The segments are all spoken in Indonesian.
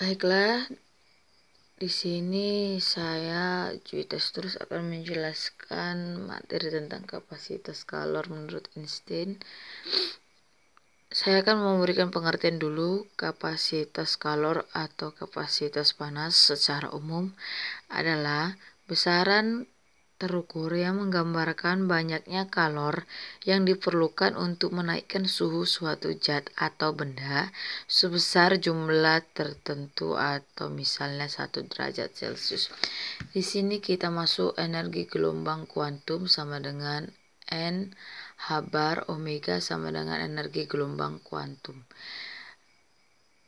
Baiklah, di sini saya Juitas terus akan menjelaskan materi tentang kapasitas kalor menurut Einstein. Saya akan memberikan pengertian dulu. Kapasitas kalor atau kapasitas panas secara umum adalah besaran terukur yang menggambarkan banyaknya kalor yang diperlukan untuk menaikkan suhu suatu zat atau benda sebesar jumlah tertentu atau misalnya 1 derajat Celcius. Di sini kita masuk energi gelombang kuantum sama dengan N H bar omega sama dengan energi gelombang kuantum.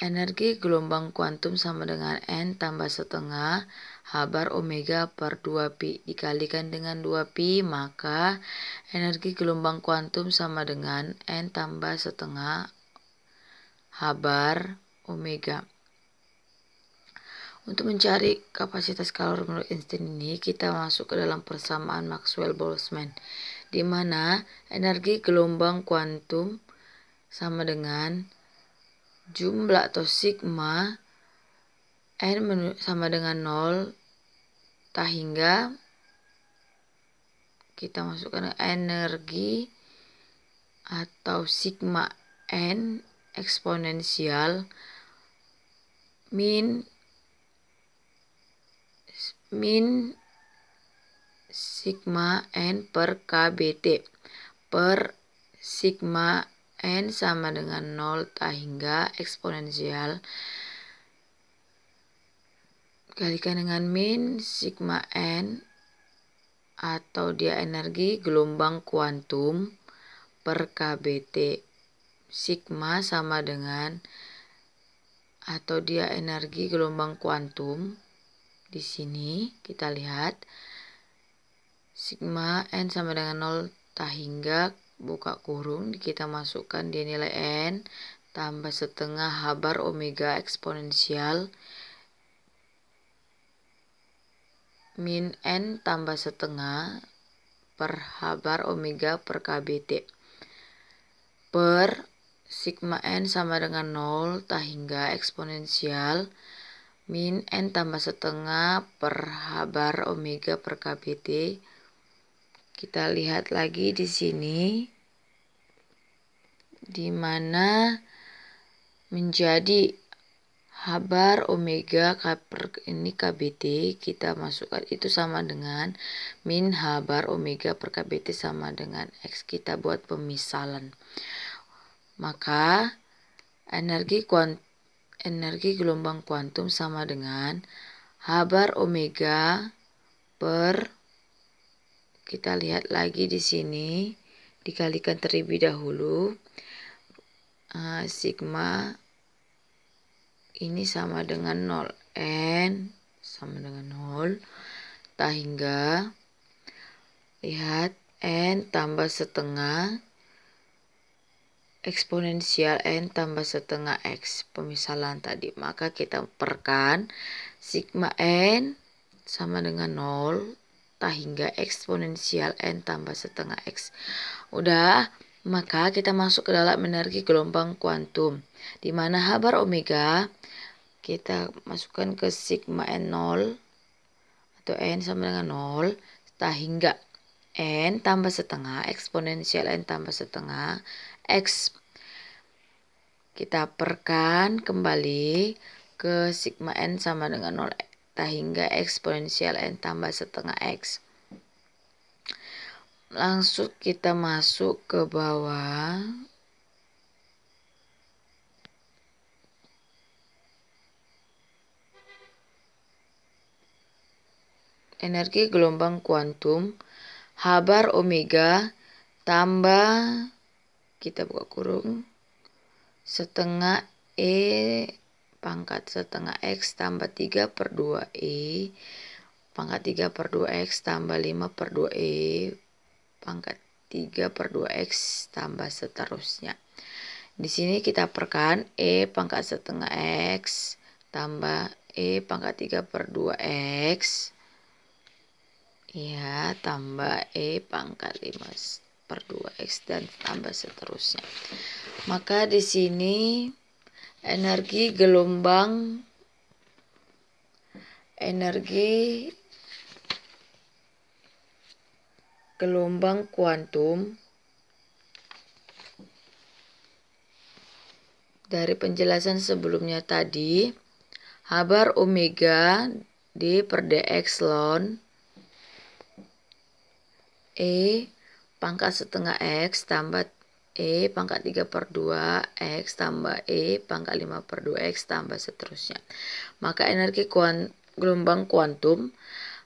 Energi gelombang kuantum sama dengan N tambah setengah H bar omega per 2pi dikalikan dengan 2pi, maka energi gelombang kuantum sama dengan N tambah setengah H bar omega. Untuk mencari kapasitas kalor menurut Einstein ini, kita masuk ke dalam persamaan Maxwell-Boltzmann, di mana energi gelombang kuantum sama dengan jumlah atau sigma N sama dengan 0 hingga kita masukkan energi atau sigma N eksponensial min sigma N per KBT per sigma N sama dengan 0 hingga eksponensial kalikan dengan min sigma N atau dia energi gelombang kuantum per KBT. Sigma sama dengan atau dia energi gelombang kuantum. Di sini kita lihat sigma N sama dengan 0 hingga buka kurung, kita masukkan dia nilai N tambah setengah H bar omega eksponensial min N tambah setengah per H bar omega per KBT per sigma N sama dengan 0 hingga eksponensial min N tambah setengah per H bar omega per KBT. Kita lihat lagi di sini di mana menjadi H bar omega per ini KBT, kita masukkan itu sama dengan min H bar omega per KBT sama dengan X. Kita buat pemisalan. Maka energi gelombang kuantum sama dengan H bar omega per, kita lihat lagi di sini dikalikan terlebih dahulu sigma ini sama dengan 0, N sama dengan 0 hingga lihat N tambah setengah eksponensial N tambah setengah X pemisalan tadi. Maka kita perkan sigma N sama dengan 0 hingga eksponensial N tambah setengah X. Udah, maka kita masuk ke dalam energi gelombang kuantum, di mana H bar omega kita masukkan ke sigma N0 atau N sama dengan 0 hingga N tambah setengah eksponensial N tambah setengah X. Kita perkan kembali ke sigma N sama dengan 0 hingga eksponensial N tambah setengah X. Langsung kita masuk ke bawah. Energi gelombang kuantum H bar omega tambah, kita buka kurung, setengah E pangkat setengah X tambah 3 per 2E pangkat 3 per 2X tambah 5 per 2E pangkat 3 per 2X tambah seterusnya. Di sini kita perkan E pangkat setengah X tambah E pangkat 3 per 2X ya tambah E pangkat 5 per 2X dan tambah seterusnya. Maka di sini energi gelombang energi gelombang kuantum dari penjelasan sebelumnya tadi, H bar omega D per dx ln E pangkat setengah X tambah E pangkat 3 per 2 X tambah E pangkat 5 per 2 X tambah seterusnya. Maka energi gelombang kuantum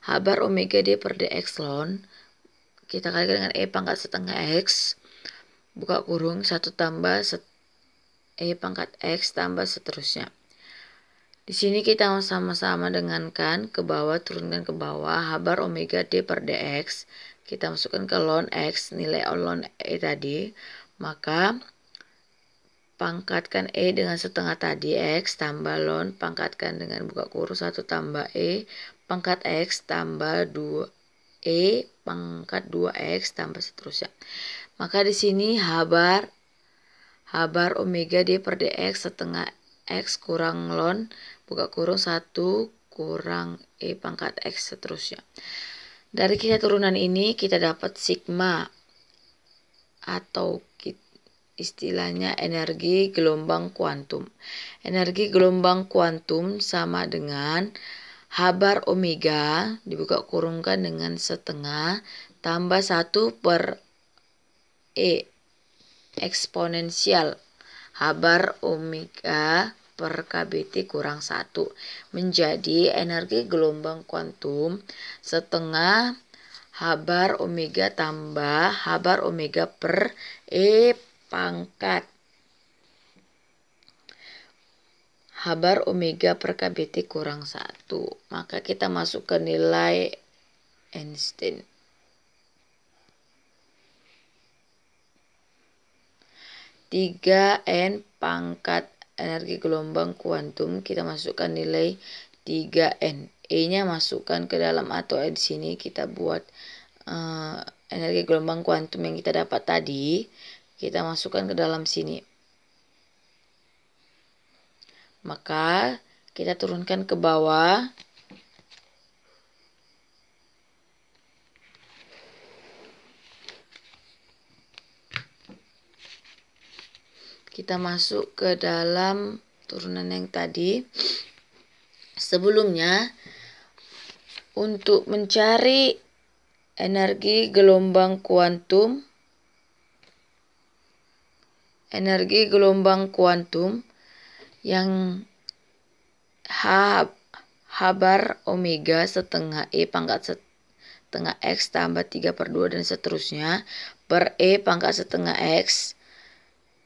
H bar omega D per dx ln kita kalikan dengan E pangkat setengah X buka kurung 1 tambah E pangkat X tambah seterusnya. Di sini kita sama-sama dengankan ke bawah, turunkan ke bawah H bar omega D per dx. Kita masukkan ke ln X, nilai ln E tadi. Maka pangkatkan E dengan setengah tadi X tambah ln, pangkatkan dengan buka kurung 1 tambah E pangkat X tambah 2 E pangkat 2X tambah seterusnya. Maka di sini H bar omega D per dx setengah X kurang ln buka kurung 1 kurang E pangkat X seterusnya. Dari kisah turunan ini kita dapat sigma atau istilahnya energi gelombang kuantum. Energi gelombang kuantum sama dengan H bar omega dibuka kurungkan dengan setengah tambah 1 per E eksponensial H bar omega per KBT kurang 1 menjadi energi gelombang kuantum setengah H bar omega tambah H bar omega per E pangkat H bar omega per KBT kurang 1. Maka kita masuk ke nilai Einstein. N pangkat energi gelombang kuantum kita masukkan nilai 3N. E-nya masukkan ke dalam atau di sini kita buat energi gelombang kuantum yang kita dapat tadi, kita masukkan ke dalam sini. Maka kita turunkan ke bawah. Kita masuk ke dalam turunan yang tadi. Sebelumnya, untuk mencari energi gelombang kuantum yang H bar omega setengah E pangkat setengah X tambah 3 per 2 dan seterusnya per E pangkat setengah X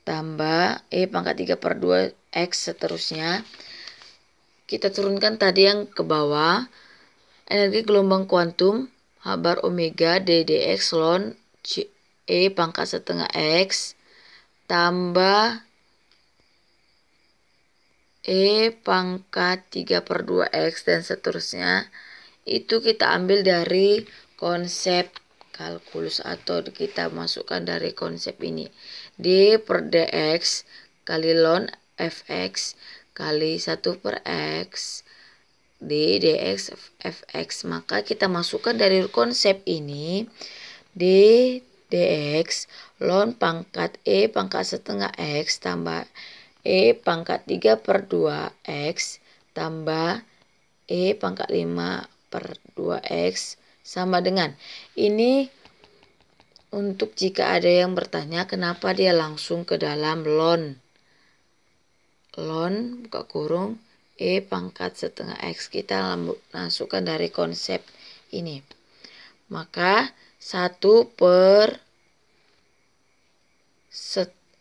tambah E pangkat 3 per 2 X seterusnya. Kita turunkan tadi yang ke bawah. Energi gelombang kuantum H bar omega D dx ln E pangkat setengah X tambah E pangkat 3 per 2 X dan seterusnya. Itu kita ambil dari konsep kalkulus atau kita masukkan dari konsep ini. D per dx kali ln fx kali 1 per x D dx fx. Maka kita masukkan dari konsep ini D dx ln pangkat E pangkat setengah x tambah E pangkat 3 per 2 x tambah E pangkat 5 per 2x sama dengan ini. Untuk jika ada yang bertanya kenapa dia langsung ke dalam ln buka kurung E pangkat setengah X, kita masukkan dari konsep ini. Maka 1 per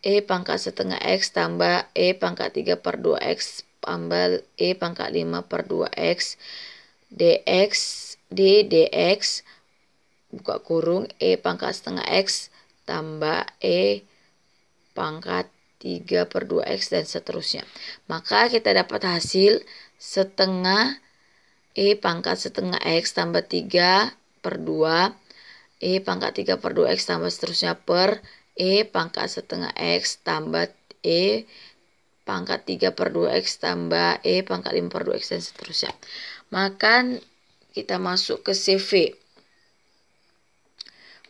E pangkat setengah X tambah E pangkat 3 per 2X tambah E pangkat 5 per 2X dx D dx buka kurung E pangkat setengah X tambah E pangkat 3 per 2X dan seterusnya. Maka kita dapat hasil setengah E pangkat setengah X tambah 3 per 2 E pangkat 3 per 2X tambah seterusnya per E pangkat setengah X tambah E pangkat 3 per 2X tambah E pangkat 5 per 2X dan seterusnya. Maka kita masuk ke CV.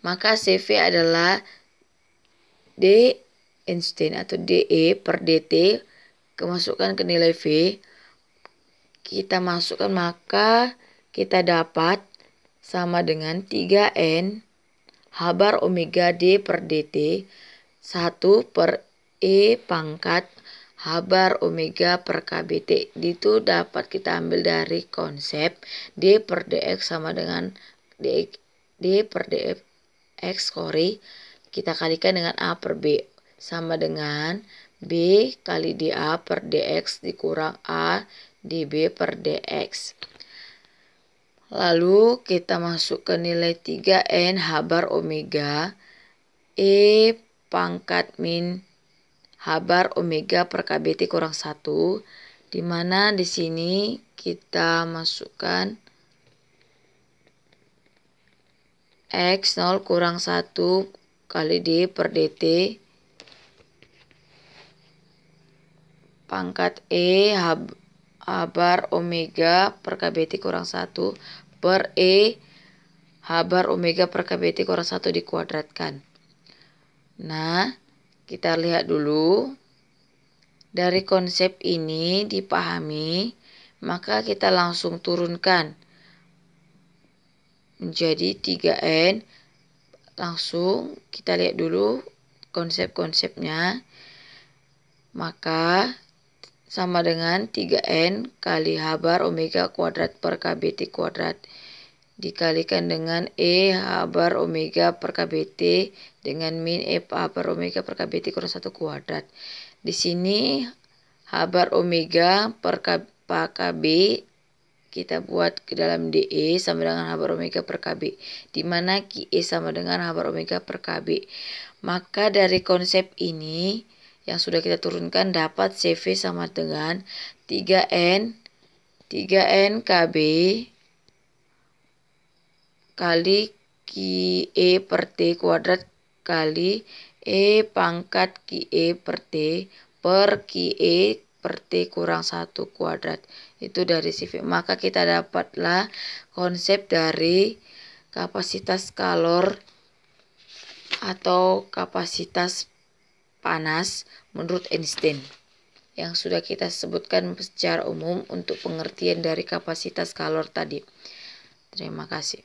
Maka CV adalah D Einstein atau DE per DT, kemasukan ke nilai V. Kita masukkan, maka kita dapat sama dengan 3N H bar omega D per DT 1 per E pangkat H bar omega per KBT. Itu dapat kita ambil dari konsep D per DX sama dengan D per DX kita kalikan dengan A per B sama dengan B kali DA per DX dikurang A DB per DX. Lalu kita masuk ke nilai 3N H bar omega E pangkat min H bar omega per KBT kurang 1, di mana di sini kita masukkan X0 kurang 1 kali D per DT pangkat E H bar omega per KBT kurang 1 per E H bar omega per KBT kurang 1 dikuadratkan. Nah, kita lihat dulu. Dari konsep ini dipahami, maka kita langsung turunkan menjadi 3N. Langsung kita lihat dulu konsep-konsepnya. Maka sama dengan 3N kali H bar omega kuadrat per KBT kuadrat dikalikan dengan E H bar omega per KBT dengan min E H bar omega per KBT kurang 1 kuadrat. Di sini H bar omega per KB kita buat ke dalam DE sama dengan H bar omega per KB, di mana QE sama dengan H bar omega per KB. Maka dari konsep ini yang sudah kita turunkan dapat CV sama dengan 3N KB kali QE per T kuadrat kali E pangkat QE per T per QE per T kurang 1 kuadrat. Itu dari CV. Maka kita dapatlah konsep dari kapasitas kalor atau kapasitas panas menurut Einstein yang sudah kita sebutkan secara umum untuk pengertian dari kapasitas kalor tadi. Terima kasih.